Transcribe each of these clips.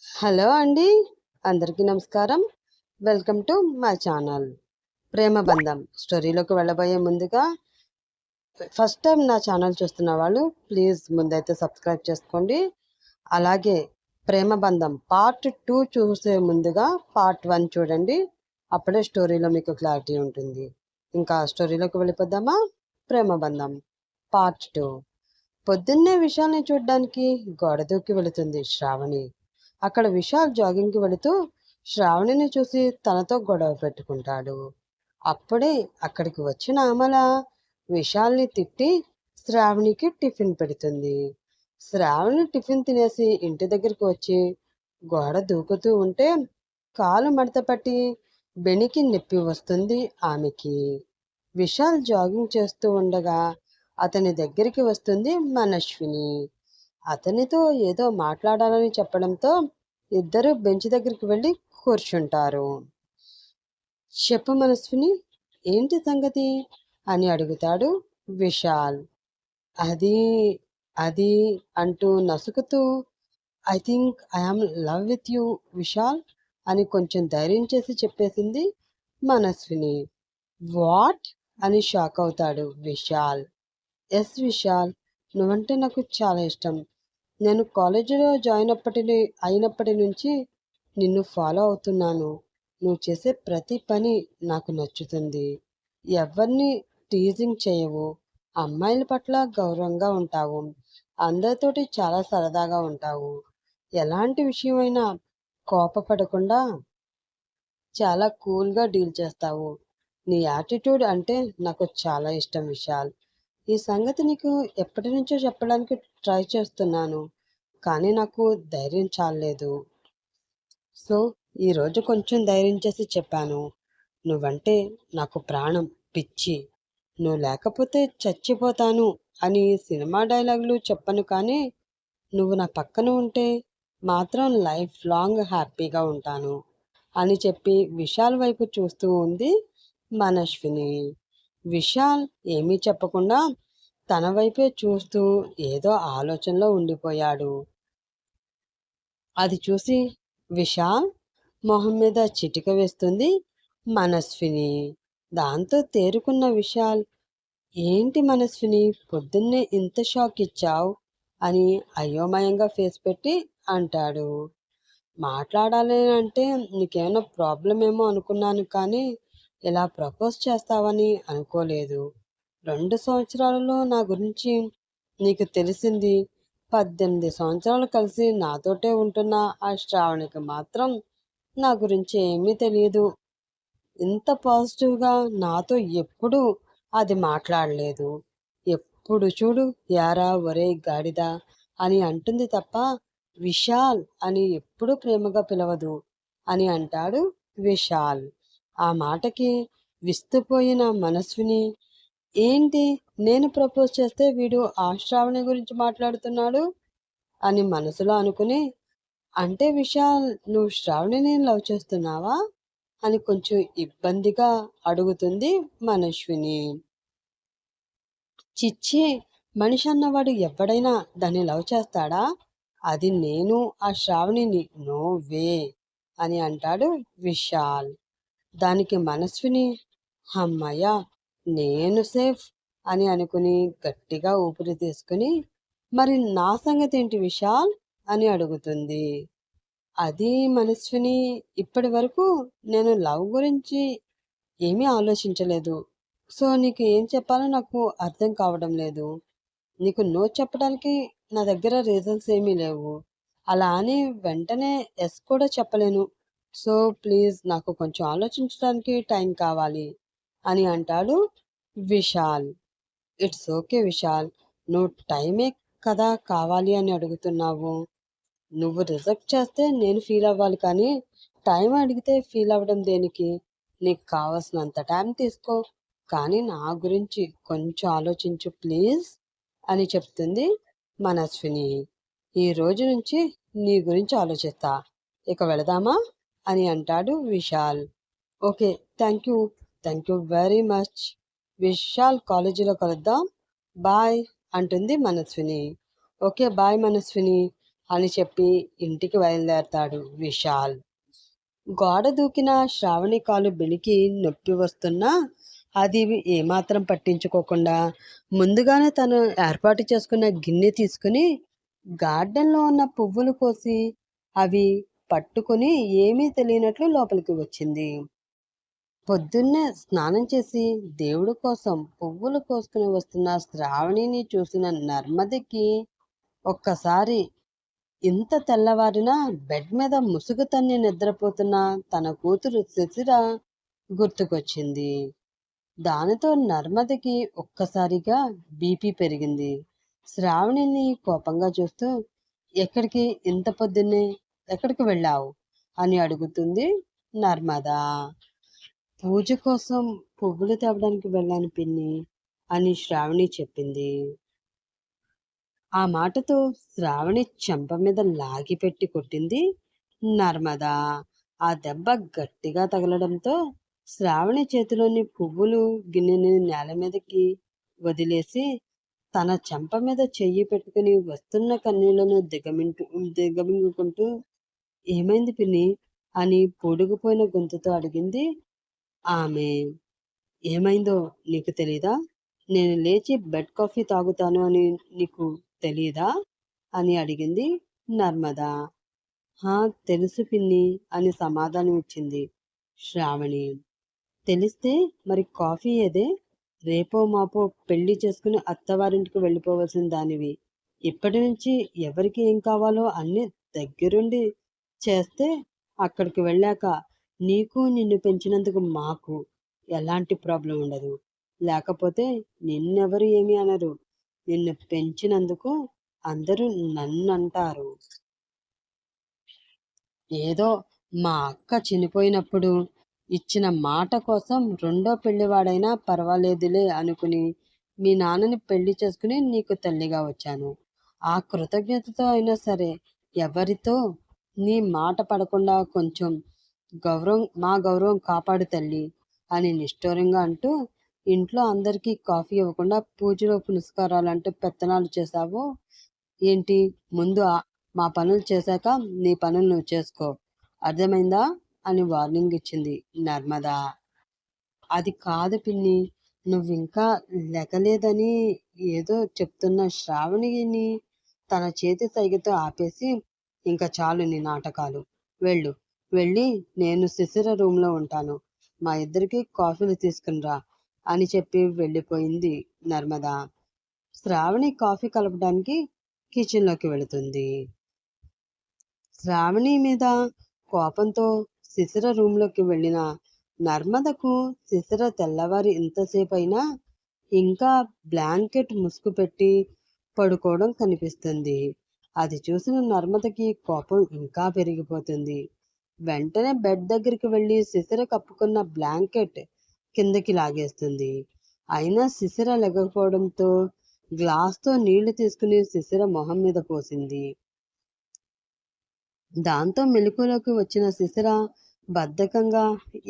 Hello అండి, అందరికీ నమస్కారం. వెల్కమ్ టు మై ఛానల్ ప్రేమ బంధం. స్టోరీలోకి వెళ్ళబోయే ముందుగా ఫస్ట్ టైం నా ఛానల్ చూస్తున్న వాళ్ళు ప్లీజ్ ముందైతే సబ్స్క్రైబ్ చేసుకోండి. అలాగే ప్రేమ బంధం పార్ట్ 2 చూసే ముందుగా పార్ట్ 1 చూడండి. అప్పుడే స్టోరీలో మీకు క్లారిటీ ఉంటుంది. ఇంకా స్టోరీలోకి వెళ్ళిపోద్దామా? ప్రేమ బంధం పార్ట్ 2. పొద్దున్నే విశాల్ని చూడ్డానికి గోడ దూకి వెళుతుంది శ్రావణి. అక్కడ విశాల్ జాగింగ్కి వెళుతూ శ్రావణిని చూసి తనతో గొడవ పెట్టుకుంటాడు. అప్పుడే అక్కడికి వచ్చిన అమల విశాల్ని తిట్టి శ్రావణికి టిఫిన్ పెడుతుంది. శ్రావణి టిఫిన్ తినేసి ఇంటి దగ్గరికి వచ్చి గోడ దూకుతూ ఉంటే కాలు మడతపట్టి బెనికి నొప్పి వస్తుంది ఆమెకి. విశాల్ జాగింగ్ చేస్తూ ఉండగా అతని దగ్గరికి వస్తుంది మనస్విని. అతనితో ఏదో మాట్లాడాలని చెప్పడంతో ఇద్దరు బెంచ్ దగ్గరికి వెళ్ళి కూర్చుంటారు. చెప్పు మనస్విని, ఏంటి సంగతి అని అడుగుతాడు విశాల్. అది అది అంటూ నసుకుతూ I think I'm love with you Vishal అని కొంచెం ధైర్యం చేసి చెప్పేసింది మనస్విని. వాట్ అని షాక్ అవుతాడు విశాల్. ఎస్ విశాల్, నువ్వంటే నాకు చాలా ఇష్టం. నేను కాలేజీలో జాయిన్ అయినప్పటి నుంచి నిన్ను ఫాలో అవుతున్నాను. నువ్వు చేసే ప్రతి పని నాకు నచ్చుతుంది. ఎవరిని టీజింగ్ చేయవు. అమ్మాయిల పట్ల గౌరవంగా ఉంటావు. అందరితోటి చాలా సరదాగా ఉంటావు. ఎలాంటి విషయమైనా కోపపడకుండా చాలా కూల్గా డీల్ చేస్తావు. నీ యాటిట్యూడ్ అంటే నాకు చాలా ఇష్టం విశాల్. ఈ సంగతి నీకు ఎప్పటి నుంచో చెప్పడానికి ట్రై చేస్తున్నాను, కానీ నాకు ధైర్యం చాలలేదు. సో ఈరోజు కొంచెం ధైర్యం చేసి చెప్పాను. నువ్వంటే నాకు ప్రాణం, పిచ్చి. నువ్వు లేకపోతే చచ్చిపోతాను అని సినిమా డైలాగులు చెప్పను, కానీ నువ్వు నా పక్కన ఉంటే మాత్రం లైఫ్ లాంగ్ హ్యాపీగా ఉంటాను అని చెప్పి విశాల్ వైపు చూస్తూ ఉంది మనస్విని. విశాల్ ఏమీ చెప్పకుండా తన వైపే చూస్తూ ఏదో ఆలోచనలో ఉండిపోయాడు. అది చూసి విశాల్ మొహం మీద చిటిక వేస్తుంది మనస్విని. దాంతో తేరుకున్న విశాల్, ఏంటి మనస్విని, పొద్దున్నే ఇంత షాక్ ఇచ్చావు అని అయోమయంగా ఫేస్ పెట్టి అంటాడు. మాట్లాడాలి అంటే నీకేమైనా ప్రాబ్లం ఏమో అనుకున్నాను, కానీ ఇలా ప్రపోజ్ చేస్తావని అనుకోలేదు. 2 సంవత్సరాలలో నా గురించి నీకు తెలిసింది. 18 సంవత్సరాలు కలిసి నాతోటే ఉంటున్న ఆ శ్రావణికి మాత్రం నా గురించి ఏమీ తెలియదు. ఇంత పాజిటివ్గా నాతో ఎప్పుడూ అది మాట్లాడలేదు. ఎప్పుడు చూడు యారా ఒరే గాడిద అని అంటుంది తప్ప విశాల్ అని ఎప్పుడూ ప్రేమగా పిలవదు అని అంటాడు విశాల్. ఆ మాటకి విస్తుపోయిన మనస్విని, ఏంటి నేను ప్రపోజ్ చేస్తే వీడు ఆ శ్రావణి గురించి మాట్లాడుతున్నాడు అని మనసులో అనుకుని, అంటే విశాల్ నువ్వు శ్రావణిని లవ్ చేస్తున్నావా అని కొంచెం ఇబ్బందిగా అడుగుతుంది మనస్విని. చిచ్చి, మనిషి అన్నవాడు ఎవడైనా దాన్ని లవ్ చేస్తాడా? అది నేను ఆ శ్రావణిని నో వే అని అంటాడు విశాల్. దానికి మనస్విని, అమ్మయ్య నేను సేఫ్ అని అనుకుని గట్టిగా ఊపిరి తీసుకుని, మరి నా సంగతి ఏంటి విశాల్ అని అడుగుతుంది. అది మనస్విని, ఇప్పటి వరకు నేను లవ్ గురించి ఏమీ ఆలోచించలేదు. సో నీకు ఏం చెప్పాలో నాకు అర్థం కావడం లేదు. నీకు నో చెప్పడానికి నా దగ్గర రీజన్స్ ఏమీ లేవు. అలా అని వెంటనే ఎస్ కూడా చెప్పలేను. సో ప్లీజ్ నాకు కొంచెం ఆలోచించడానికి టైం కావాలి అని అంటాడు విశాల్. ఇట్స్ ఓకే విశాల్, నువ్వు టైమే కదా కావాలి అని అడుగుతున్నావు. నువ్వు రిజెక్ట్ చేస్తే నేను ఫీల్ అవ్వాలి, కానీ టైం అడిగితే ఫీల్ అవ్వడం దేనికి? నీకు కావాల్సినంత టైం తీసుకో, కానీ నా గురించి కొంచెం ఆలోచించు ప్లీజ్ అని చెప్తుంది మనస్విని. ఈ రోజు నుంచి నీ గురించి ఆలోచిస్తా, ఇక వెళదామా అని అంటాడు Vishal. Okay, thank you very much Vishal, కాలేజీలో కలుద్దాం, బాయ్ అంటుంది మనస్విని. ఓకే బాయ్ మనస్విని, అని చెప్పి ఇంటికి బయలుదేరతాడు విశాల్. గోడ దూకిన శ్రావణి కాలు బెణికి నొప్పి వస్తున్నా అది ఏమాత్రం పట్టించుకోకుండా ముందుగానే తను ఏర్పాటు చేసుకున్న గిన్నె తీసుకుని గార్డెన్లో ఉన్న పువ్వులు కోసి అవి పట్టుకుని ఏమీ తెలియనట్లు లోపలికి వచ్చింది. పొద్దున్నే స్నానం చేసి దేవుడి కోసం పువ్వులు కోసుకుని వస్తున్న శ్రావణిని చూసిన నర్మదికి ఒక్కసారి ఇంత తెల్లవారినా బెడ్ మీద ముసుగు తన్ని నిద్రపోతున్న తన కూతురు శిశిర గుర్తుకొచ్చింది. దానితో నర్మదికి ఒక్కసారిగా బీపీ పెరిగింది. శ్రావణిని కోపంగా చూస్తూ, ఎక్కడికి ఇంత పొద్దున్నే ఎక్కడికి వెళ్ళావు అని అడుగుతుంది నర్మద. పూజ కోసం పువ్వులు తేవడానికి వెళ్ళాను పిన్ని అని శ్రావణి చెప్పింది. ఆ మాటతో శ్రావణి చెంప మీద లాగిపెట్టి కొట్టింది నర్మద. ఆ దెబ్బ గట్టిగా తగలడంతో శ్రావణి చేతిలోని పువ్వులు గిన్నెని నేల మీదకి వదిలేసి తన చెంప మీద చెయ్యి పెట్టుకుని వస్తున్న కన్నీళ్లను దిగమింగుకుంటూ ఏమైంది పిన్ని అని పొడుగుపోయిన గొంతుతో అడిగింది ఆమె. ఏమైందో నీకు తెలీదా? నేను లేచి బెడ్ కాఫీ తాగుతాను అని నీకు తెలీదా అని అడిగింది నర్మద. హా, తెలుసు పిన్ని అని సమాధానం ఇచ్చింది శ్రావణి. తెలిస్తే మరి కాఫీ ఏదే? రేపో మాపో పెళ్లి చేసుకుని అత్తవారింటికి వెళ్ళిపోవలసిన దానివి. ఇప్పటి నుంచి ఎవరికి ఏం కావాలో అన్ని దగ్గరుండి చేస్తే అక్కడికి వెళ్ళాక నీకు నిన్ను పెంచినందుకు మాకు ఎలాంటి ప్రాబ్లం ఉండదు. లేకపోతే నిన్నెవరు ఏమీ అనరు. నిన్ను పెంచినందుకు అందరూ నన్ను అంటారు. ఏదో మా అక్క చనిపోయినప్పుడు ఇచ్చిన మాట కోసం రెండో పెళ్లివాడైనా పర్వాలేదులే అనుకుని మీ నాన్నని పెళ్లి చేసుకుని నీకు తల్లిగా వచ్చాను. ఆ కృతజ్ఞతతో అయినా సరే ఎవరితో నీ మాట పడకుండా కొంచెం మా గౌరవం కాపాడు తల్లి అని నిష్ఠూరంగా అంటూ ఇంట్లో అందరికీ కాఫీ ఇవ్వకుండా పూజలో పునస్కారాలంటూ పెత్తనాలు చేశావు ఏంటి? ముందు మా పనులు చేశాక నీ పనులు నువ్వు చేసుకో, అర్థమైందా అని వార్నింగ్ ఇచ్చింది నర్మద. అది కాదు పిన్ని, నువ్వింకా లెగలేదని ఏదో చెప్తున్న శ్రావణిని తన చేతి సైగతో ఆపేసి, ఇంకా చాలు నీ నాటకాలు, వెళ్ళు, వెళ్ళి నేను శిశిర రూమ్లో ఉంటాను, మా ఇద్దరికి కాఫీలు తీసుకునిరా అని చెప్పి వెళ్ళిపోయింది నర్మద. శ్రావణి కాఫీ కలపడానికి కిచెన్లోకి వెళుతుంది. శ్రావణి మీద కోపంతో శిశిర రూమ్లోకి వెళ్ళిన నర్మదకు శిశిర తెల్లవారి ఇంతసేపు అయినా ఇంకా బ్లాంకెట్ ముసుగు పెట్టి పడుకోవడం కనిపిస్తుంది. అది చూసిన నర్మదకి కోపం ఇంకా పెరిగిపోతుంది. వెంటనే బెడ్ దగ్గరికి వెళ్ళి శిశిర కప్పుకున్న బ్లాంకెట్ కిందకి లాగేస్తుంది. అయినా శిశిర లెగకపోవడంతో గ్లాస్తో నీళ్లు తీసుకుని శిశిర మొహం మీద పోసింది. దాంతో మెలకువలోకి వచ్చిన శిశిర బద్ధకంగా,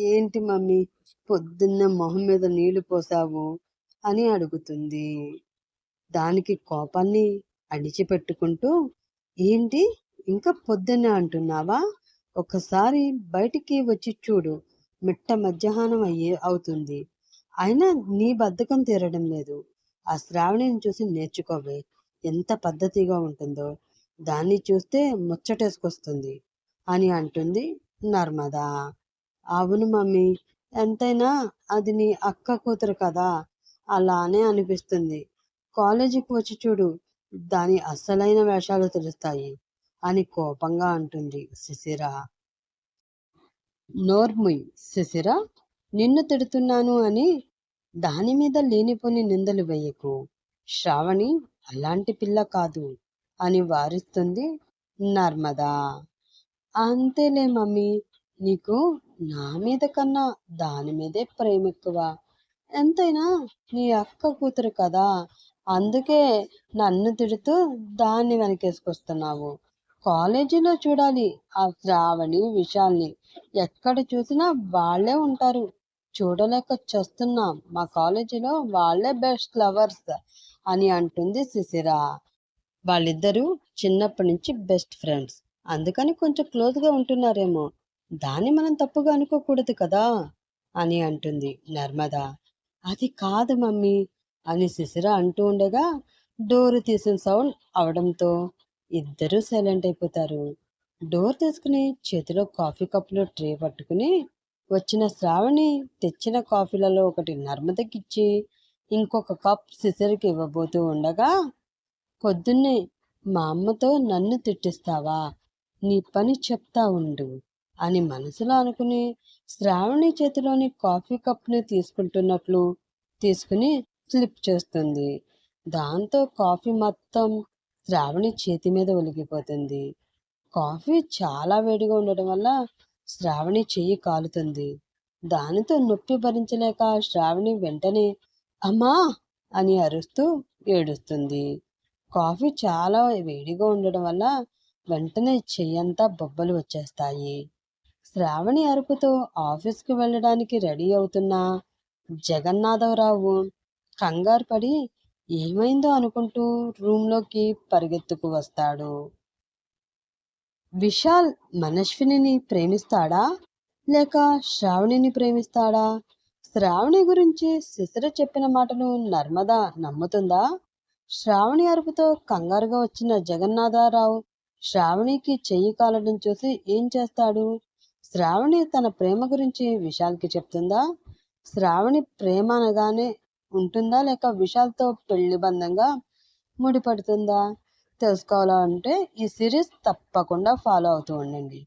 ఏంటి మమ్మీ పొద్దున్న మొహం మీద నీళ్లు పోసావు అని అడుగుతుంది. దానికి కోపాన్ని అణిచిపెట్టుకుంటూ, ఏంటి ఇంకా పొద్దున్నే అంటున్నావా? ఒకసారి బయటికి వచ్చి చూడు, మిట్ట మధ్యాహ్నం అవుతుంది, అయినా నీ బద్ధకం తీరడం లేదు. ఆ శ్రావణిని చూసి నేర్చుకోవే, ఎంత పద్ధతిగా ఉంటుందో, దాన్ని చూస్తే ముచ్చటేసుకొస్తుంది అని అంటుంది నర్మద. అవును మమ్మీ, ఎంతైనా అది నీ అక్క కూతురు కదా, అలానే అనిపిస్తుంది. కాలేజీకి వచ్చి చూడు, దాని అసలైన వేషాలు తెలుస్తాయి అని కోపంగా అంటుంది శిశిర. నోర్ముయ్ శిశిర, నిన్ను తిడుతున్నాను అని దాని మీద లేనిపోని నిందలు వేయకు. శ్రావణి అలాంటి పిల్ల కాదు అని వారిస్తుంది నర్మద. అంతేలే మమ్మీ, నీకు నా మీద కన్నా దాని మీదే ప్రేమ ఎక్కువ. ఎంతైనా నీ అక్క కూతురు కదా, అందుకే నన్ను తిడుతూ దాన్ని వెనకేసుకొస్తున్నావు. కాలేజీలో చూడాలి ఆ శ్రావణి విశాల్ని, ఎక్కడ చూసినా వాళ్ళే ఉంటారు. చూడలేక చస్తున్నాం, మా కాలేజీలో వాళ్ళే బెస్ట్ లవర్స్ అని అంటుంది శిశిర. వాళ్ళిద్దరూ చిన్నప్పటి నుంచి బెస్ట్ ఫ్రెండ్స్, అందుకని కొంచెం క్లోజ్గా ఉంటున్నారేమో, దాన్ని మనం తప్పుగా అనుకోకూడదు కదా అని అంటుంది నర్మద. అది కాదు మమ్మీ అని శిశిర అంటూ ఉండగా డోర్ తీసిన సౌండ్ అవడంతో ఇద్దరూ సైలెంట్ అయిపోతారు. డోర్ తీసుకుని చేతిలో కాఫీ కప్పులో ట్రే పట్టుకుని వచ్చిన శ్రావణి తెచ్చిన కాఫీలలో ఒకటి నర్మదకిచ్చి ఇంకొక కప్ శిశిరకి ఇవ్వబోతూ ఉండగా, పొద్దున్నే మా అమ్మతో నన్ను తిట్టిస్తావా, నీ పని చెప్తా ఉండు అని మనసులో అనుకుని శ్రావణి చేతిలోని కాఫీ కప్ని తీసుకుంటున్నట్లు తీసుకుని స్లిప్ చేస్తుంది. దాంతో కాఫీ మొత్తం శ్రావణి చేతి మీద ఒలిగిపోతుంది. కాఫీ చాలా వేడిగా ఉండడం వల్ల శ్రావణి చెయ్యి కాలుతుంది. దానితో నొప్పి భరించలేక శ్రావణి వెంటనే అమ్మా అని అరుస్తూ ఏడుస్తుంది. కాఫీ చాలా వేడిగా ఉండడం వల్ల వెంటనే చెయ్యంతా బొబ్బలు వచ్చేస్తాయి. శ్రావణి అరుపుతో ఆఫీస్కి వెళ్ళడానికి రెడీ అవుతున్న జగన్నాథరావు కంగారు పడి ఏమైందో అనుకుంటూ రూంలోకి పరిగెత్తుకు వస్తాడు. విశాల్ మనస్వినిని ప్రేమిస్తాడా లేక శ్రావణిని ప్రేమిస్తాడా? శ్రావణి గురించి శిశిర చెప్పిన మాటలు నర్మద నమ్ముతుందా? శ్రావణి అరుపుతో కంగారుగా వచ్చిన జగన్నాథరావు శ్రావణికి చెయ్యి కాలడం చూసి ఏం చేస్తాడు? శ్రావణి తన ప్రేమ గురించి విశాల్కి చెప్తుందా? శ్రావణి ప్రేమ అనగానే ఉంటుందా లేక విశాల్తో పెళ్లి బంధంగా ముడిపడుతుందా? తెలుసుకోవాలంటే ఈ సిరీస్ తప్పకుండా ఫాలో అవుతూ ఉండండి.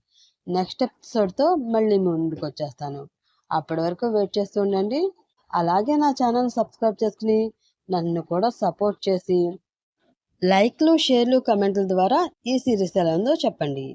నెక్స్ట్ ఎపిసోడ్తో మళ్ళీ ముందుకు వచ్చేస్తాను. అప్పటి వరకు వెయిట్ చేస్తూ ఉండండి. అలాగే నా ఛానల్ సబ్స్క్రైబ్ చేసుకుని నన్ను కూడా సపోర్ట్ చేసి లైక్లు, షేర్లు, కమెంట్ల ద్వారా ఈ సిరీస్ ఎలా ఉందో చెప్పండి.